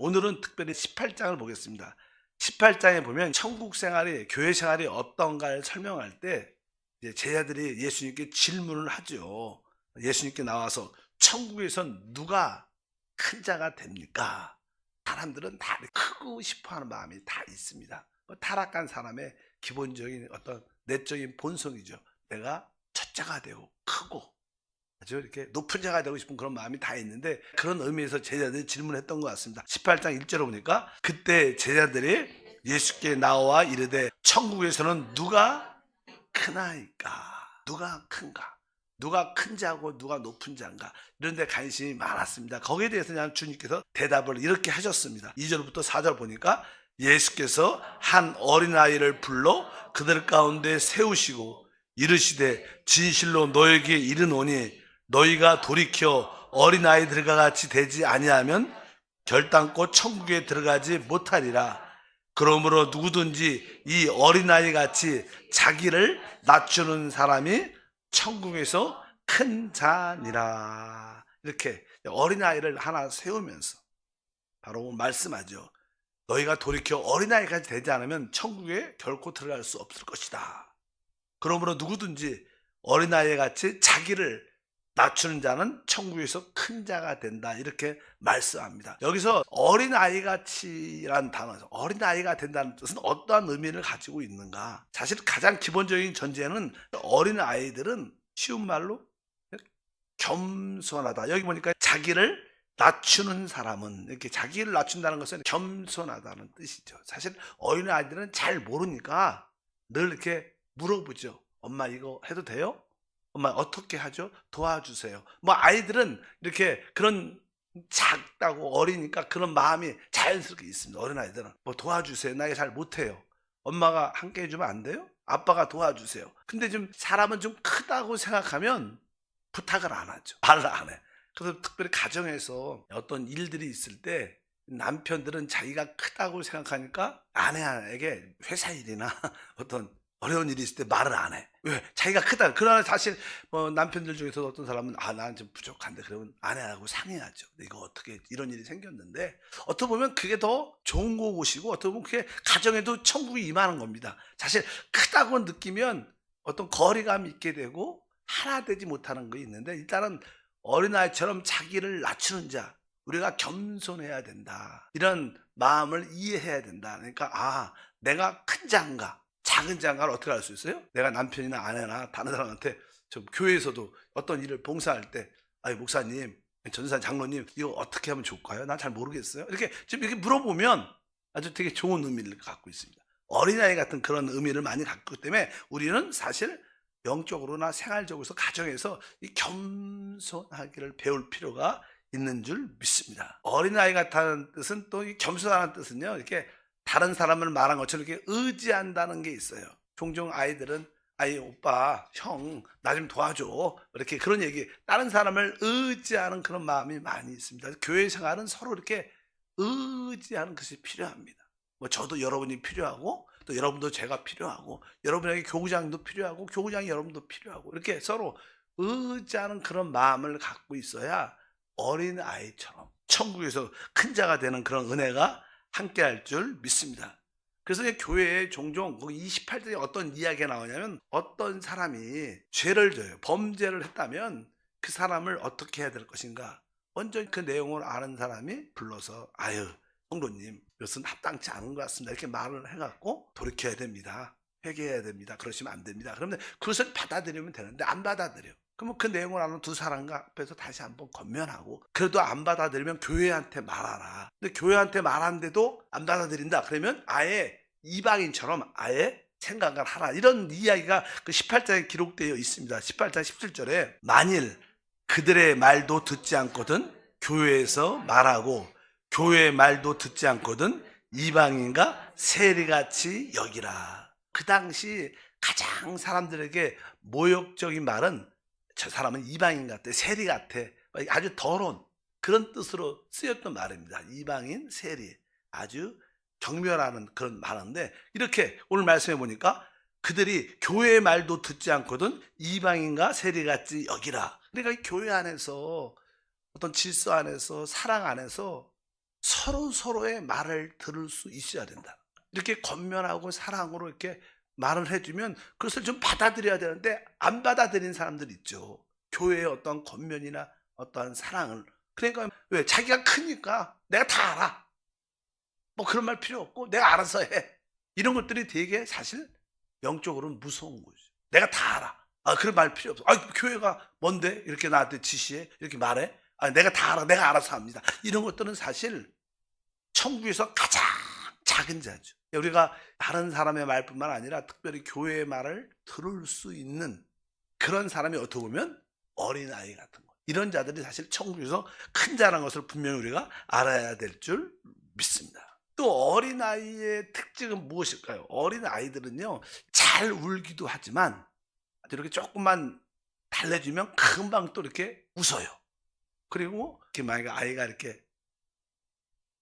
오늘은 특별히 18장을 보겠습니다. 18장에 보면 천국 생활이, 교회 생활이 어떤가를 설명할 때 이제 제자들이 예수님께 질문을 하죠. 예수님께 나와서 천국에선 누가 큰 자가 됩니까? 사람들은 다 크고 싶어하는 마음이 다 있습니다. 타락한 사람의 기본적인 어떤 내적인 본성이죠. 내가 첫자가 되고 크고 아주 이렇게 높은 자가 되고 싶은 그런 마음이 다 있는데, 그런 의미에서 제자들이 질문했던 것 같습니다. 18장 1절을 보니까 그때 제자들이 예수께 나와 이르되 천국에서는 누가 크나이까? 누가 큰가? 누가 큰 자고 누가 높은 자인가? 이런 데 관심이 많았습니다. 거기에 대해서 그냥 주님께서 대답을 이렇게 하셨습니다. 2절부터 4절 보니까 예수께서 한 어린아이를 불러 그들 가운데 세우시고 이르시되 진실로 너에게 이르노니 너희가 돌이켜 어린아이들과 같이 되지 아니하면 결단코 천국에 들어가지 못하리라. 그러므로 누구든지 이 어린아이 같이 자기를 낮추는 사람이 천국에서 큰 자니라. 이렇게 어린아이를 하나 세우면서 바로 말씀하죠. 너희가 돌이켜 어린아이까지 되지 않으면 천국에 결코 들어갈 수 없을 것이다. 그러므로 누구든지 어린아이 같이 자기를 낮추는 자는 천국에서 큰 자가 된다. 이렇게 말씀합니다. 여기서 어린아이같이란 단어에서 어린아이가 된다는 뜻은 어떠한 의미를 가지고 있는가? 사실 가장 기본적인 전제는 어린아이들은 쉬운 말로 겸손하다. 여기 보니까 자기를 낮추는 사람은, 이렇게 자기를 낮춘다는 것은 겸손하다는 뜻이죠. 사실 어린아이들은 잘 모르니까 늘 이렇게 물어보죠. 엄마 이거 해도 돼요? 엄마 어떻게 하죠? 도와주세요. 뭐 아이들은 이렇게 그런 작다고 어리니까 그런 마음이 자연스럽게 있습니다. 어린아이들은 뭐 도와주세요. 나 이거 잘 못해요. 엄마가 함께 해주면 안 돼요? 아빠가 도와주세요. 근데 좀 사람은 좀 크다고 생각하면 부탁을 안 하죠. 말을 안 해. 그래서 특별히 가정에서 어떤 일들이 있을 때 남편들은 자기가 크다고 생각하니까 아내에게 회사 일이나 어떤 어려운 일이 있을 때 말을 안 해. 왜? 자기가 크다. 그러나 사실 남편들 중에서 어떤 사람은 나는 좀 부족한데 그러면 아내하고 상의하죠. 이거 어떻게 이런 일이 생겼는데, 어떻게 보면 그게 더 좋은 것이고 어떻게 보면 그게 가정에도 천국이 임하는 겁니다. 사실 크다고 느끼면 어떤 거리감이 있게 되고 하나 되지 못하는 게 있는데, 일단은 어린아이처럼 자기를 낮추는 자, 우리가 겸손해야 된다. 이런 마음을 이해해야 된다. 그러니까 내가 큰 자인가 작은 자인가를 어떻게 알 수 있어요? 내가 남편이나 아내나 다른 사람한테 좀 교회에서도 어떤 일을 봉사할 때 목사님, 전사 장로님 이거 어떻게 하면 좋을까요? 난 잘 모르겠어요. 이렇게 좀 이렇게 물어보면 아주 되게 좋은 의미를 갖고 있습니다. 어린아이 같은 그런 의미를 많이 갖고 있기 때문에 우리는 사실 영적으로나 생활적으로서 가정에서 이 겸손하기를 배울 필요가 있는 줄 믿습니다. 어린아이 같다는 뜻은, 또 이 겸손하는 뜻은요, 이렇게 다른 사람을 말한 것처럼 이렇게 의지한다는 게 있어요. 종종 아이들은 오빠, 형, 나 좀 도와줘. 이렇게 그런 얘기, 다른 사람을 의지하는 그런 마음이 많이 있습니다. 교회 생활은 서로 이렇게 의지하는 것이 필요합니다. 뭐 저도 여러분이 필요하고, 또 여러분도 제가 필요하고, 여러분에게 교구장도 필요하고, 교구장이 여러분도 필요하고, 이렇게 서로 의지하는 그런 마음을 갖고 있어야 어린 아이처럼 천국에서 큰 자가 되는 그런 은혜가 함께 할 줄 믿습니다. 그래서 교회에 종종 거기 28장에 어떤 이야기가 나오냐면, 어떤 사람이 죄를 져요. 범죄를 했다면 그 사람을 어떻게 해야 될 것인가. 먼저 그 내용을 아는 사람이 불러서 성도님 이것은 합당치 않은 것 같습니다. 이렇게 말을 해갖고 돌이켜야 됩니다. 회개해야 됩니다. 그러시면 안 됩니다. 그러면 그것을 받아들이면 되는데 안 받아들여. 그러면 그 내용을 아는 두 사람과 앞에서 다시 한번 권면하고, 그래도 안 받아들이면 교회한테 말하라. 근데 교회한테 말하는데도 안 받아들인다. 그러면 아예 이방인처럼 아예 생각을 하라. 이런 이야기가 그 18장에 기록되어 있습니다. 18장 17절에 만일 그들의 말도 듣지 않거든 교회에서 말하고 교회의 말도 듣지 않거든 이방인과 세리같이 여기라. 그 당시 가장 사람들에게 모욕적인 말은 저 사람은 이방인 같아, 세리 같아, 아주 더러운 그런 뜻으로 쓰였던 말입니다. 이방인, 세리, 아주 경멸하는 그런 말인데, 이렇게 오늘 말씀해 보니까 그들이 교회의 말도 듣지 않거든 이방인과 세리같이 여기라. 그러니까 이 교회 안에서 어떤 질서 안에서 사랑 안에서 서로서로의 말을 들을 수 있어야 된다. 이렇게 권면하고 사랑으로 이렇게 말을 해주면 그것을 좀 받아들여야 되는데 안 받아들이는 사람들이 있죠. 교회의 어떤 권면이나 어떠한 사랑을. 그러니까 왜? 자기가 크니까 내가 다 알아. 뭐 그런 말 필요 없고 내가 알아서 해. 이런 것들이 되게 사실 영적으로는 무서운 거죠. 내가 다 알아. 아, 그런 말 필요 없어. 아, 교회가 뭔데? 이렇게 나한테 지시해? 이렇게 말해? 아, 내가 다 알아. 내가 알아서 합니다. 이런 것들은 사실 천국에서 가장 작은 자죠. 우리가 다른 사람의 말뿐만 아니라 특별히 교회의 말을 들을 수 있는 그런 사람이 어떻게 보면 어린아이 같은 거. 이런 자들이 사실 천국에서 큰 자라는 것을 분명히 우리가 알아야 될 줄 믿습니다. 또 어린아이의 특징은 무엇일까요? 어린아이들은요, 잘 울기도 하지만 이렇게 조금만 달래주면 금방 또 이렇게 웃어요. 그리고 이렇게 만약에 아이가 이렇게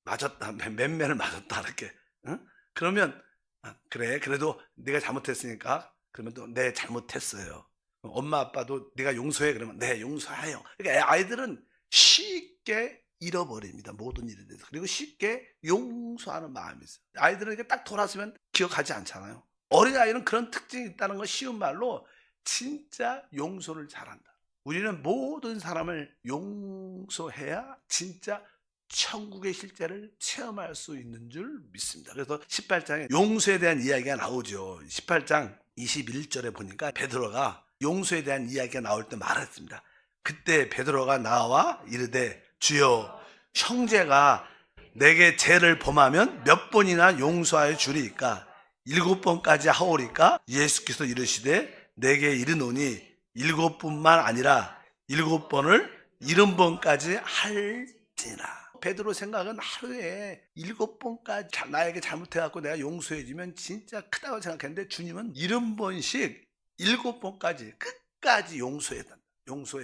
맞았다, 맨맨을 맞았다, 이렇게. 응? 그러면, 아, 그래, 그래도 네가 잘못했으니까, 그러면 또, 네, 잘못했어요. 엄마, 아빠도 네가 용서해, 그러면, 네, 용서해요. 그러니까 아이들은 쉽게 잃어버립니다. 모든 일에 대해서. 그리고 쉽게 용서하는 마음이 있어요. 아이들은 이렇게 딱 돌아서면 기억하지 않잖아요. 어린아이는 그런 특징이 있다는 거 쉬운 말로 진짜 용서를 잘한다. 우리는 모든 사람을 용서해야 진짜 천국의 실제를 체험할 수 있는 줄 믿습니다. 그래서 18장에 용서에 대한 이야기가 나오죠. 18장 21절에 보니까 베드로가 용서에 대한 이야기가 나올 때 말했습니다. 그때 베드로가 나와 이르되 주여, 형제가 내게 죄를 범하면 몇 번이나 용서하여 주리이까? 7번까지 하오리까? 예수께서 이르시되 내게 이르노니 7번만 아니라 7번을 70번까지 할지나. 베드로 생각은 하루에 7번까지 나에게 잘못해갖고 내가 용서해주면 진짜 크다고 생각했는데 주님은 70번씩 7번까지 끝까지 용서해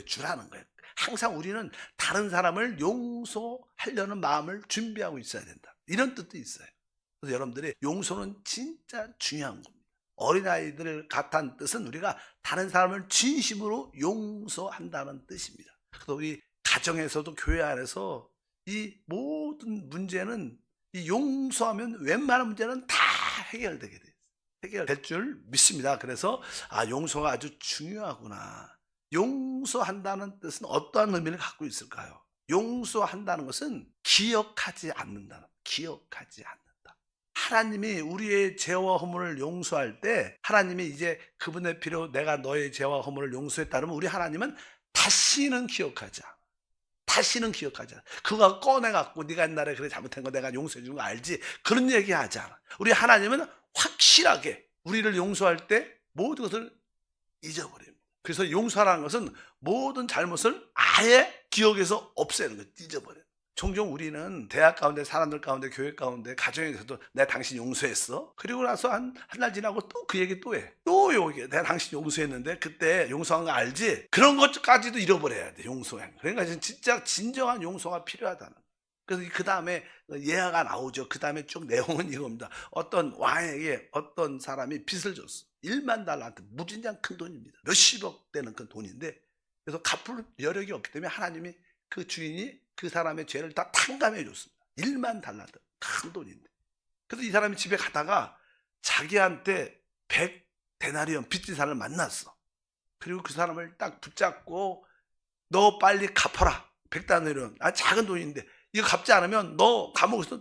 주라는 거예요. 항상 우리는 다른 사람을 용서하려는 마음을 준비하고 있어야 된다. 이런 뜻도 있어요. 그래서 여러분들이 용서는 진짜 중요한 겁니다. 어린아이들 같다는 뜻은 우리가 다른 사람을 진심으로 용서한다는 뜻입니다. 그래서 우리 가정에서도 교회 안에서 이 모든 문제는 이 용서하면 웬만한 문제는 다 해결되게 돼요. 해결될 줄 믿습니다. 그래서 용서가 아주 중요하구나. 용서한다는 뜻은 어떠한 의미를 갖고 있을까요? 용서한다는 것은 기억하지 않는다. 기억하지 않는다. 하나님이 우리의 죄와 허물을 용서할 때 하나님이 이제 그분의 피로 내가 너의 죄와 허물을 용서했다면 우리 하나님은 다시는 기억하지 않아. 다시는 기억하지 않아. 그거 꺼내갖고 네가 옛날에 그래 잘못한 거 내가 용서해 준 거 알지? 그런 얘기 하지 않아. 우리 하나님은 확실하게 우리를 용서할 때 모든 것을 잊어버립니다. 그래서 용서라는 것은 모든 잘못을 아예 기억에서 없애는 거예요. 잊어버려요. 종종 우리는 대학 가운데 사람들 가운데 교회 가운데 가정에서도 내가 당신 용서했어. 그리고 나서 한 달 지나고 또 그 얘기 또 해. 또 여기 내가 당신 용서했는데 그때 용서한 거 알지? 그런 것까지도 잃어버려야 돼. 용서해. 그러니까 진짜 진정한 용서가 필요하다는 거예요. 그래서 그 다음에 예화가 나오죠. 그 다음에 쭉 내용은 이겁니다. 어떤 왕에게 어떤 사람이 빚을 줬어. 1만 달러한테 무진장 큰 돈입니다. 몇십억 되는 그 돈인데 그래서 갚을 여력이 없기 때문에 하나님이 그 주인이 그 사람의 죄를 다 탕감해 줬습니다. 1만 달러한테 큰 돈인데. 그래서 이 사람이 집에 가다가 자기한테 100데나리온 빚진 사람을 만났어. 그리고 그 사람을 딱 붙잡고 너 빨리 갚아라. 100데나리온. 작은 돈인데 이거 갚지 않으면 너 감옥에서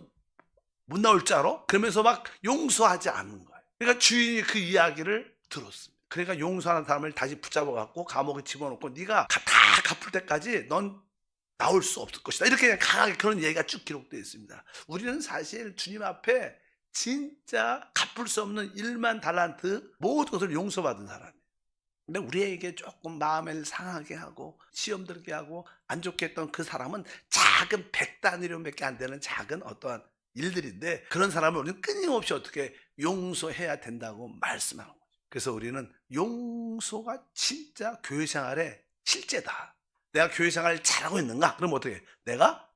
못 나올 줄 알아? 그러면서 막 용서하지 않는 거예요. 그러니까 주인이 그 이야기를 들었습니다. 그러니까 용서하는 사람을 다시 붙잡아갖고 감옥에 집어넣고 네가 다 갚을 때까지 넌 나올 수 없을 것이다. 이렇게 강하게 그런 얘기가 쭉 기록되어 있습니다. 우리는 사실 주님 앞에 진짜 갚을 수 없는 1만 달란트 모든 것을 용서받은 사람이에요. 근데 우리에게 조금 마음을 상하게 하고 시험 들게 하고 안 좋게 했던 그 사람은 작은 100단위로밖에 안 되는 작은 어떠한 일들인데 그런 사람을 우리는 끊임없이 어떻게 용서해야 된다고 말씀하는 거죠. 그래서 우리는 용서가 진짜 교회 생활의 실제다. 내가 교회 생활을 잘하고 있는가? 그럼 어떻게 해? 내가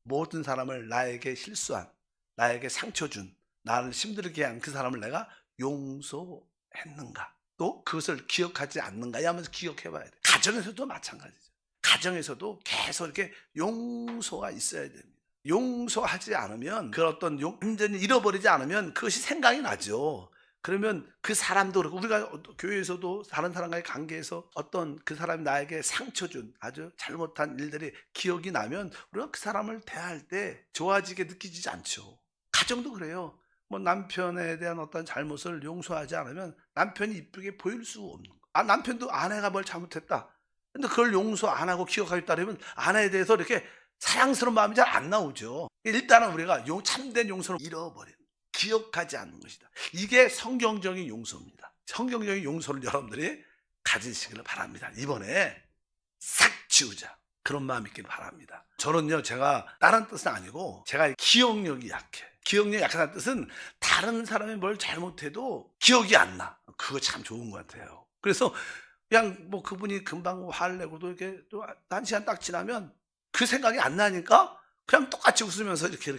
모든 사람을 나에게 실수한, 나에게 상처 준, 나를 힘들게 한 그 사람을 내가 용서했는가? 또 그것을 기억하지 않는가? 하면서 기억해 봐야 돼. 가정에서도 마찬가지죠. 가정에서도 계속 이렇게 용서가 있어야 됩니다. 용서하지 않으면 그 어떤 완전히 잃어버리지 않으면 그것이 생각이 나죠. 그러면 그 사람도 그렇고 우리가 교회에서도 다른 사람과의 관계에서 어떤 그 사람이 나에게 상처 준 아주 잘못한 일들이 기억이 나면 우리가 그 사람을 대할 때 좋아지게 느끼지 않죠. 가정도 그래요. 뭐 남편에 대한 어떤 잘못을 용서하지 않으면 남편이 이쁘게 보일 수 없는 거. 남편도 아내가 뭘 잘못했다. 근데 그걸 용서 안 하고 기억하고 있다면 아내에 대해서 이렇게 사랑스러운 마음이 잘 안 나오죠. 일단은 우리가 참된 용서를 잃어버리는, 기억하지 않는 것이다. 이게 성경적인 용서입니다. 성경적인 용서를 여러분들이 가지시기를 바랍니다. 이번에 싹 지우자. 그런 마음이 있기를 바랍니다. 저는요, 제가 다른 뜻은 아니고 제가 기억력이 약해. 기억력이 약하다는 뜻은 다른 사람이 뭘 잘못해도 기억이 안 나. 그거 참 좋은 것 같아요. 그래서 그냥 뭐 그분이 금방 화를 내고도 이렇게 또 한 시간 딱 지나면 그 생각이 안 나니까 그냥 똑같이 웃으면서 이렇게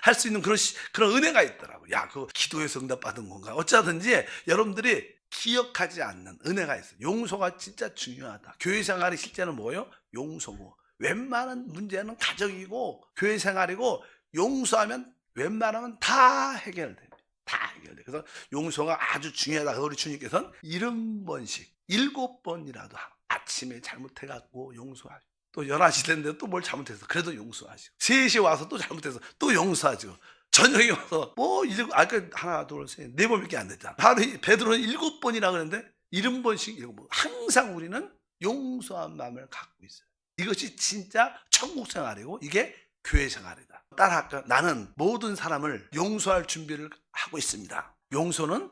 할 수 있는 그런 은혜가 있더라고요. 야, 그거 기도해서 응답받은 건가? 어쩌든지 여러분들이 기억하지 않는 은혜가 있어요. 용서가 진짜 중요하다. 교회 생활의 실제는 뭐예요? 용서고. 웬만한 문제는 가정이고 교회 생활이고 용서하면 웬만하면 다 해결됩니다. 다 해결돼요. 그래서 용서가 아주 중요하다. 우리 주님께서는 70번씩 7번이라도 아침에 잘못해갖고 용서하시고 또 11시 됐는데 또 뭘 잘못해서 그래도 용서하시고 3시에 와서 또 잘못해서 또 용서하시고 저녁에 와서 하나 둘셋 4번밖에 안 됐잖아. 베드로는 7번이라 그랬는데 70번씩 7번. 항상 우리는 용서한 마음을 갖고 있어요. 이것이 진짜 천국 생활이고 이게 교회 생활이다. 따라할까? 나는 모든 사람을 용서할 준비를 하고 있습니다. 용서는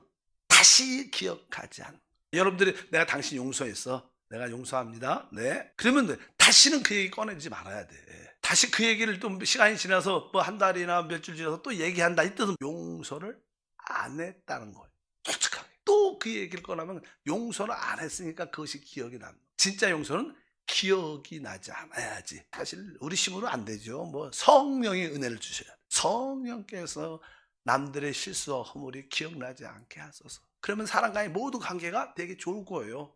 다시 기억하지 않는. 여러분들이 내가 당신 용서했어. 내가 용서합니다. 네. 그러면 돼. 다시는 그 얘기 꺼내지 말아야 돼. 다시 그 얘기를 또 시간이 지나서 뭐 한 달이나 몇 주 지나서 또 얘기한다. 이 뜻은 용서를 안 했다는 거예요. 솔직하게. 또 그 얘기를 꺼내면 용서를 안 했으니까 그것이 기억이 납니다. 진짜 용서는 기억이 나지 않아야지. 사실 우리 힘으로 안 되죠. 뭐 성령의 은혜를 주셔야 돼. 성령께서 남들의 실수와 허물이 기억나지 않게 하소서. 그러면 사람과의 모든 관계가 되게 좋을 거예요.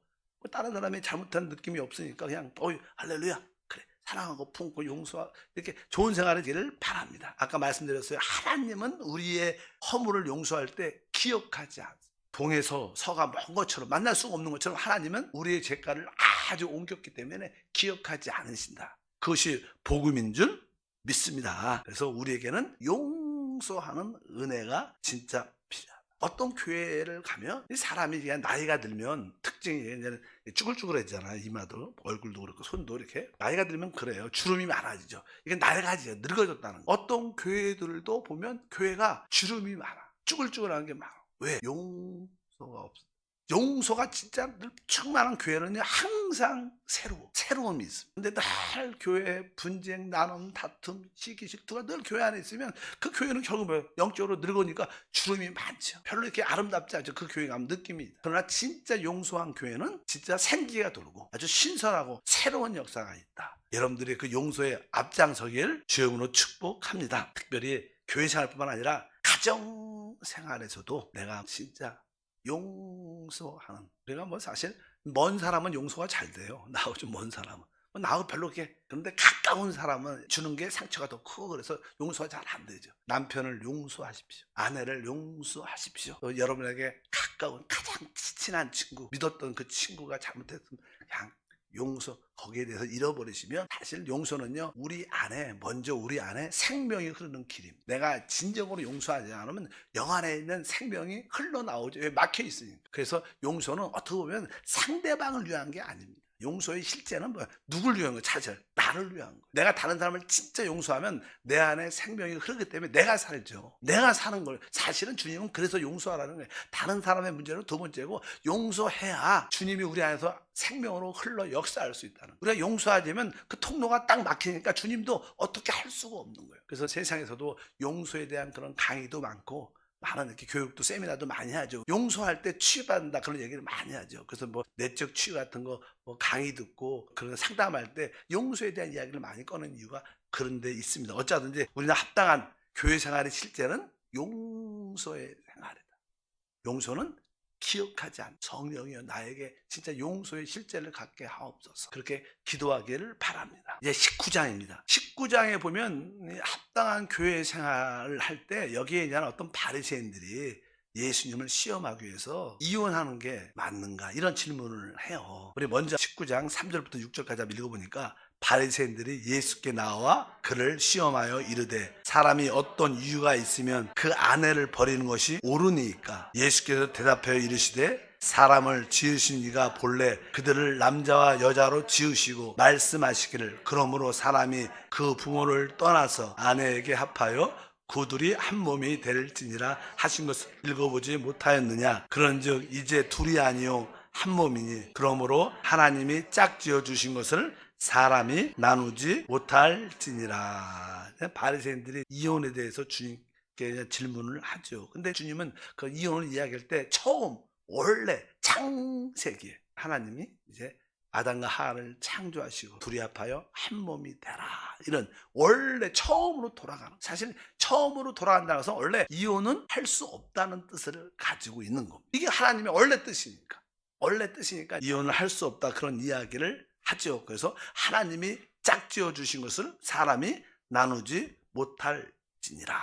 다른 사람이 잘못한 느낌이 없으니까 그냥 할렐루야 그래 사랑하고 품고 용서하고 이렇게 좋은 생활을 되기를 바랍니다. 아까 말씀드렸어요. 하나님은 우리의 허물을 용서할 때 기억하지 않습니다. 동에서 서가 먼 것처럼 만날 수가 없는 것처럼 하나님은 우리의 죄가를 아주 옮겼기 때문에 기억하지 않으신다. 그것이 복음인 줄 믿습니다. 그래서 우리에게는 용서하는 은혜가 진짜 필요합니다. 어떤 교회를 가면 사람이 그냥 나이가 들면 특징이 쭈글쭈글해지잖아요. 이마도 얼굴도 그렇고 손도 이렇게 나이가 들면 그래요. 주름이 많아지죠. 이게 낡아지죠. 늙어졌다는 거. 어떤 교회들도 보면 교회가 주름이 많아. 쭈글쭈글한 게 많아. 왜? 용서가 없어. 용서가 진짜 늘 충만한 교회는 항상 새로움이 있습니다. 근데 늘 교회 분쟁, 나눔, 다툼, 시기 질투가 늘 교회 안에 있으면 그 교회는 결국 뭐예요? 영적으로 늙으니까 주름이 많죠. 별로 이렇게 아름답지 않죠. 그 교회 가면 느낌이. 그러나 진짜 용서한 교회는 진짜 생기가 돌고 아주 신선하고 새로운 역사가 있다. 여러분들이 그 용서에 앞장서길 주님으로 축복합니다. 특별히 교회 생활뿐만 아니라 가정 생활에서도 내가 진짜 용서하는. 우리가 뭐 사실 먼 사람은 용서가 잘 돼요. 나하고 좀 먼 사람은 나하고 별로 이렇게. 그런데 가까운 사람은 주는 게 상처가 더 크고 그래서 용서가 잘 안 되죠. 남편을 용서하십시오. 아내를 용서하십시오. 또 여러분에게 가까운 가장 친한 친구, 믿었던 그 친구가 잘못했으면 그냥 용서, 거기에 대해서 잃어버리시면 사실 용서는요 우리 안에 생명이 흐르는 길입니다. 내가 진정으로 용서하지 않으면 영 안에 있는 생명이 흘러나오죠. 왜? 막혀 있으니까. 그래서 용서는 어떻게 보면 상대방을 위한 게 아닙니다. 용서의 실제는 누굴 위한 거예요? 사실 나를 위한 거예요. 내가 다른 사람을 진짜 용서하면 내 안에 생명이 흐르기 때문에 내가 살죠. 내가 사는 걸. 사실은 주님은 그래서 용서하라는 거예요. 다른 사람의 문제는 두 번째고 용서해야 주님이 우리 안에서 생명으로 흘러 역사할 수 있다는 거예요. 우리가 용서하지 않으면 그 통로가 딱 막히니까 주님도 어떻게 할 수가 없는 거예요. 그래서 세상에서도 용서에 대한 그런 강의도 많고 많은 이렇게 교육도 세미나도 많이 하죠. 용서할 때 치유받는다 그런 얘기를 많이 하죠. 그래서 뭐 내적 치유 같은 거 뭐 강의 듣고 그런 상담할 때 용서에 대한 이야기를 많이 꺼내는 이유가 그런 데 있습니다. 어쩌든지 우리는 합당한 교회 생활의 실제는 용서의 생활이다. 용서는 기억하지 않는 성령이여 나에게 진짜 용서의 실제를 갖게 하옵소서. 그렇게 기도하기를 바랍니다. 이제 19장입니다. 19장에 보면 합당한 교회 생활을 할 때 여기에 대한 어떤 바리새인들이 예수님을 시험하기 위해서 이혼하는 게 맞는가 이런 질문을 해요. 우리 먼저 19장 3절부터 6절까지 한번 읽어보니까 바리새인들이 예수께 나와 그를 시험하여 이르되 사람이 어떤 이유가 있으면 그 아내를 버리는 것이 옳으니까. 예수께서 대답하여 이르시되 사람을 지으신 이가 본래 그들을 남자와 여자로 지으시고 말씀하시기를 그러므로 사람이 그 부모를 떠나서 아내에게 합하여 그 둘이 한 몸이 될지니라 하신 것을 읽어보지 못하였느냐. 그런즉 이제 둘이 아니요 한 몸이니 그러므로 하나님이 짝지어 주신 것을 사람이 나누지 못할지니라. 바리새인들이 이혼에 대해서 주님께 질문을 하죠. 근데 주님은 그 이혼을 이야기할 때 처음 원래 창세기에 하나님이 이제 아담과 하와를 창조하시고 둘이 합하여 한 몸이 되라. 이런 원래 처음으로 돌아가는, 사실 처음으로 돌아간다고 해서 원래 이혼은 할 수 없다는 뜻을 가지고 있는 겁니다. 이게 하나님의 원래 뜻이니까 이혼을 할 수 없다 그런 이야기를 하죠. 그래서 하나님이 짝지어 주신 것을 사람이 나누지 못할지니라.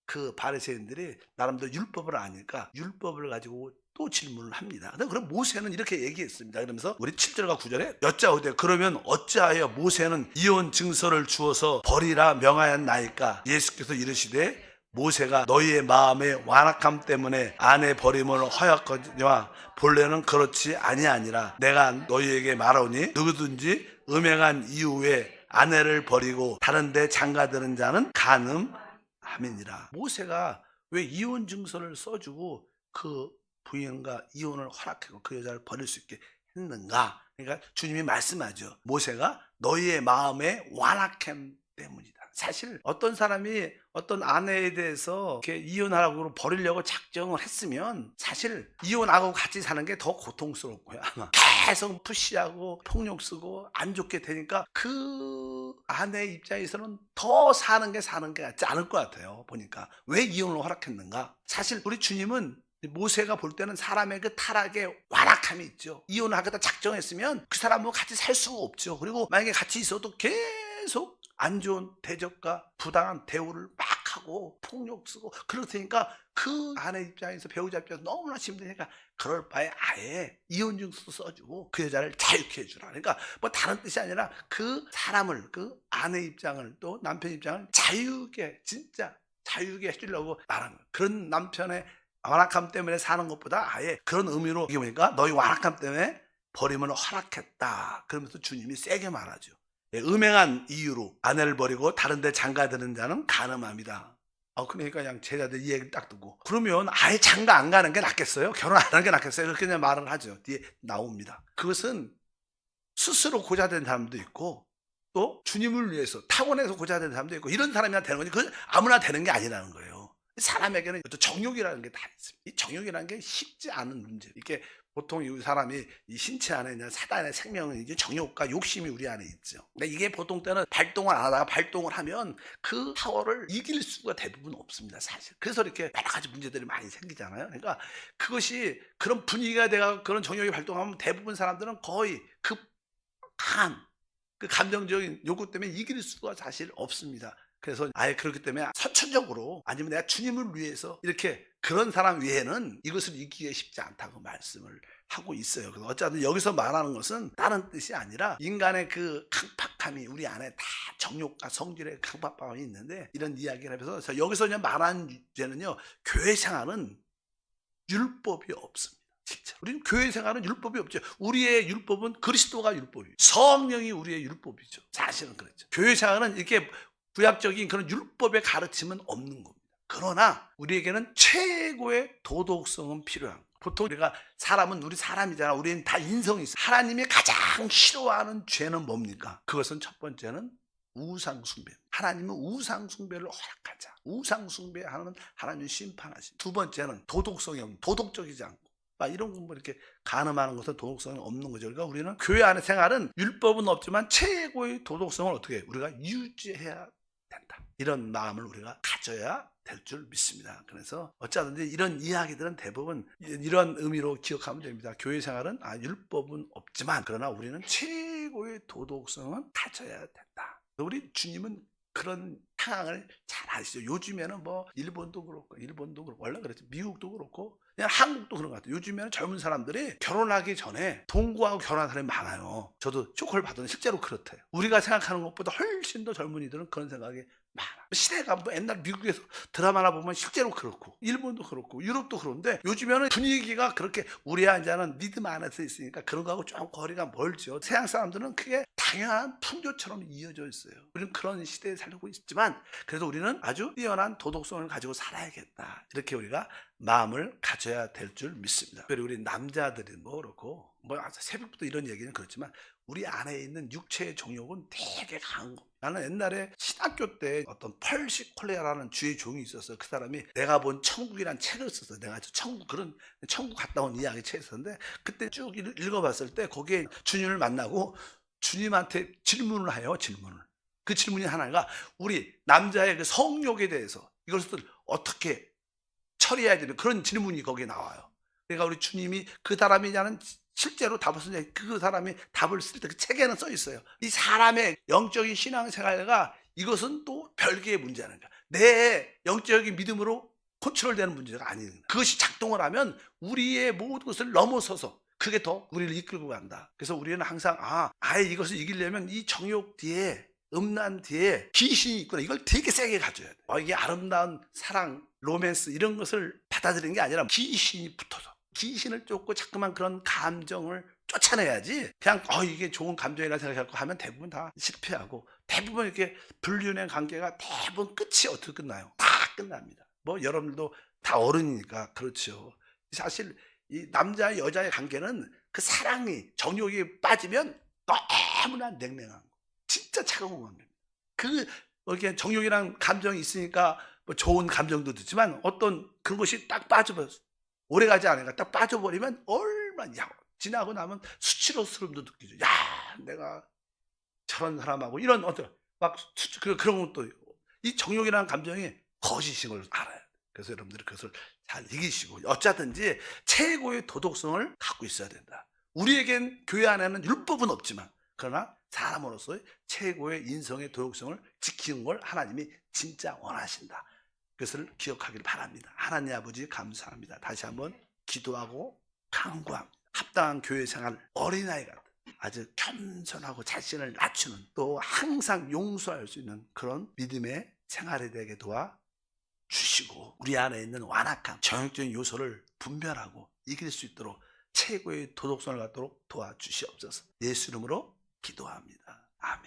그 바리새인들이 나름대로 율법을 아니까 율법을 가지고 또 질문을 합니다. 그럼 모세는 이렇게 얘기했습니다. 그러면서 우리 7절과 9절에 여짜오되 그러면 어찌하여 모세는 이혼 증서를 주어서 버리라 명하였나이까. 예수께서 이르시되 모세가 너희의 마음의 완악함 때문에 아내 버림을 허약거니와 본래는 그렇지 아니하니라. 내가 너희에게 말하오니 누구든지 음행한 이후에 아내를 버리고 다른 데 장가드는 자는 간음함이니라. 모세가 왜 이혼 증서를 써주고 그 부인과 이혼을 허락하고 그 여자를 버릴 수 있게 했는가? 그러니까 주님이 말씀하죠. 모세가 너희의 마음의 완악함 때문이다. 사실 어떤 사람이 어떤 아내에 대해서 이렇게 이혼하라고 버리려고 작정을 했으면 사실 이혼하고 같이 사는 게 더 고통스럽고요. 아마 계속 푸시하고 폭력 쓰고 안 좋게 되니까 그 아내 입장에서는 더 사는 게 같지 않을 것 같아요. 보니까 왜 이혼을 허락했는가? 사실 우리 주님은 모세가 볼 때는 사람의 그 타락의 완악함이 있죠. 이혼을 하겠다 작정했으면 그 사람하고 같이 살 수가 없죠. 그리고 만약에 같이 있어도 계속 안 좋은 대접과 부당한 대우를 막 하고 폭력 쓰고 그렇다니까 그 아내 입장에서 배우자 입장에서 너무나 힘드니까 그럴 바에 아예 이혼 증서 써주고 그 여자를 자유케 해주라. 그러니까 뭐 다른 뜻이 아니라 그 사람을, 그 아내 입장을 또 남편 입장을 자유게, 진짜 자유게 해주려고 말하는 거예요. 그런 남편의 완악함 때문에 사는 것보다 아예 그런 의미로 이게 뭐니까 너희 완악함 때문에 버림을 허락했다. 그러면서 주님이 세게 말하죠. 음행한 이유로 아내를 버리고 다른 데 장가드는 자는 간음함이다. 그러니까 그냥 제자들 이 얘기를 딱 듣고 그러면 아예 장가 안 가는 게 낫겠어요? 결혼 안 하는 게 낫겠어요? 그렇게 그냥 말을 하죠. 뒤에 나옵니다. 그것은 스스로 고자된 사람도 있고 또 주님을 위해서 타원해서 고자된 사람도 있고 이런 사람이나 되는 거지 그건 아무나 되는 게 아니라는 거예요. 사람에게는 또 정욕이라는 게 다 있습니다. 이 정욕이라는 게 쉽지 않은 문제. 이게 보통 이 사람이 이 신체 안에 있는 사단의 생명은 이제 정욕과 욕심이 우리 안에 있죠. 근데 이게 보통 때는 발동을 안 하다가 발동을 하면 그 파워를 이길 수가 대부분 없습니다, 사실. 그래서 이렇게 여러 가지 문제들이 많이 생기잖아요. 그러니까 그것이 그런 분위기가 돼가 그런 정욕이 발동하면 대부분 사람들은 거의 그 강한 그 감정적인 요구 때문에 이길 수가 사실 없습니다. 그래서 아예 그렇기 때문에 선천적으로 아니면 내가 주님을 위해서 이렇게 그런 사람 외에는 이것을 이기기 쉽지 않다고 말씀을 하고 있어요. 그래서 어쨌든 여기서 말하는 것은 다른 뜻이 아니라 인간의 그 강팍함이 우리 안에 다 정욕과 성질의 강팍함이 있는데 이런 이야기를 하면서 여기서 그냥 말하는 주제는요, 교회 생활은 율법이 없습니다. 진짜. 우리는 교회 생활은 율법이 없죠. 우리의 율법은 그리스도가 율법이에요. 성령이 우리의 율법이죠. 사실은 그렇죠. 교회 생활은 이렇게 구약적인 그런 율법의 가르침은 없는 겁니다. 그러나 우리에게는 최고의 도덕성은 필요한 거예요. 보통 우리가 사람은 우리 사람이잖아. 우리는 다 인성이 있어. 하나님이 가장 싫어하는 죄는 뭡니까? 그것은 첫 번째는 우상숭배. 하나님은 우상숭배를 허락하자. 우상숭배하는 하나님은 심판하시. 두 번째는 도덕성이 없는, 도덕적이지 않고 이런 거 이렇게 간음하는 것은 도덕성이 없는 거죠. 그러니까 우리는 교회 안의 생활은 율법은 없지만 최고의 도덕성을 어떻게 해요? 우리가 유지해야 된다. 이런 마음을 우리가 가져야 될 줄 믿습니다. 그래서 어쩌든지 이런 이야기들은 대부분 이런 의미로 기억하면 됩니다. 교회 생활은 율법은 없지만 그러나 우리는 최고의 도덕성은 가져야 된다. 우리 주님은 그런 상황을 잘 아시죠. 요즘에는 뭐 일본도 그렇고 원래 그랬죠. 미국도 그렇고 그냥 한국도 그런 것 같아요. 요즘에는 젊은 사람들이 결혼하기 전에 동거하고 결혼하는 사람이 많아요. 저도 쇼크를 받았는데 실제로 그렇대요. 우리가 생각하는 것보다 훨씬 더 젊은이들은 그런 생각이 많아. 시대가 뭐 옛날 미국에서 드라마나 보면 실제로 그렇고 일본도 그렇고 유럽도 그런데 요즘에는 분위기가 그렇게 우리 앉아는 믿음 안에서 있으니까 그런 거하고 좀 거리가 멀죠. 서양 사람들은 그게 당연한 풍조처럼 이어져 있어요. 우리는 그런 시대에 살고 있지만 그래도 우리는 아주 뛰어난 도덕성을 가지고 살아야겠다. 이렇게 우리가 마음을 가져야 될 줄 믿습니다. 특별히 우리 남자들이 뭐 그렇고 뭐 새벽부터 이런 얘기는 그렇지만 우리 안에 있는 육체의 정욕은 되게 강한 겁니다. 나는 옛날에 신학교 때 어떤 펄시 콜레라는 주의 종이 있었어요. 그 사람이 내가 본 천국이란 책을 썼어요. 내가 천국 갔다 온 이야기 책을 썼는데 그때 쭉 읽어봤을 때 거기에 주님을 만나고 주님한테 질문을 해요. 그 질문이 하나가 우리 남자의 그 성욕에 대해서 이것을 어떻게 처리해야 되는 그런 질문이 거기에 나와요. 그러니까 우리 주님이 그 사람이냐는 실제로 답을 쓰는데 그 사람이 답을 쓸 때 그 책에는 써 있어요. 이 사람의 영적인 신앙생활과 이것은 또 별개의 문제라는 거야. 내 영적인 믿음으로 컨트롤되는 문제가 아닌 거야. 그것이 작동을 하면 우리의 모든 것을 넘어서서 그게 더 우리를 이끌고 간다. 그래서 우리는 항상 아예 이것을 이기려면 이 정욕 뒤에 음란 뒤에 귀신이 있구나. 이걸 되게 세게 가져야 돼. 이게 아름다운 사랑, 로맨스 이런 것을 받아들이는 게 아니라 귀신이 붙어서 귀신을 쫓고 자꾸만 그런 감정을 쫓아내야지 그냥 이게 좋은 감정이라 생각하고 하면 대부분 다 실패하고 대부분 이렇게 불륜의 관계가 대부분 끝이 어떻게 끝나요? 다 끝납니다. 뭐 여러분들도 다 어른이니까 그렇죠. 사실 이 남자 여자의 관계는 그 사랑이 정욕이 빠지면 너무나 냉랭한 거. 진짜 차가운 관계입니다. 이렇게 정욕이란 감정이 있으니까 뭐 좋은 감정도 듣지만 어떤 그런 것이 딱 빠져버렸어. 오래 가지 않으니까 딱 빠져버리면 얼마나 지나고 나면 수치스러움도 느끼죠. 야, 내가 저런 사람하고 이런 어떤 그런 것도 있고. 이 정욕이라는 감정이 거짓인 걸 알아야 돼. 그래서 여러분들이 그것을 잘 이기시고 어쩌든지 최고의 도덕성을 갖고 있어야 된다. 우리에겐 교회 안에는 율법은 없지만 그러나 사람으로서의 최고의 인성의 도덕성을 지키는 걸 하나님이 진짜 원하신다. 그것을 기억하길 바랍니다. 하나님 아버지 감사합니다. 다시 한번 기도하고 간구합니다. 합당한 교회 생활 어린아이 같은 아주 겸손하고 자신을 낮추는 또 항상 용서할 수 있는 그런 믿음의 생활이 되게 도와주시고 우리 안에 있는 완악함, 정욕적인 요소를 분별하고 이길 수 있도록 최고의 도덕성을 갖도록 도와주시옵소서. 예수 이름으로 기도합니다. 아멘.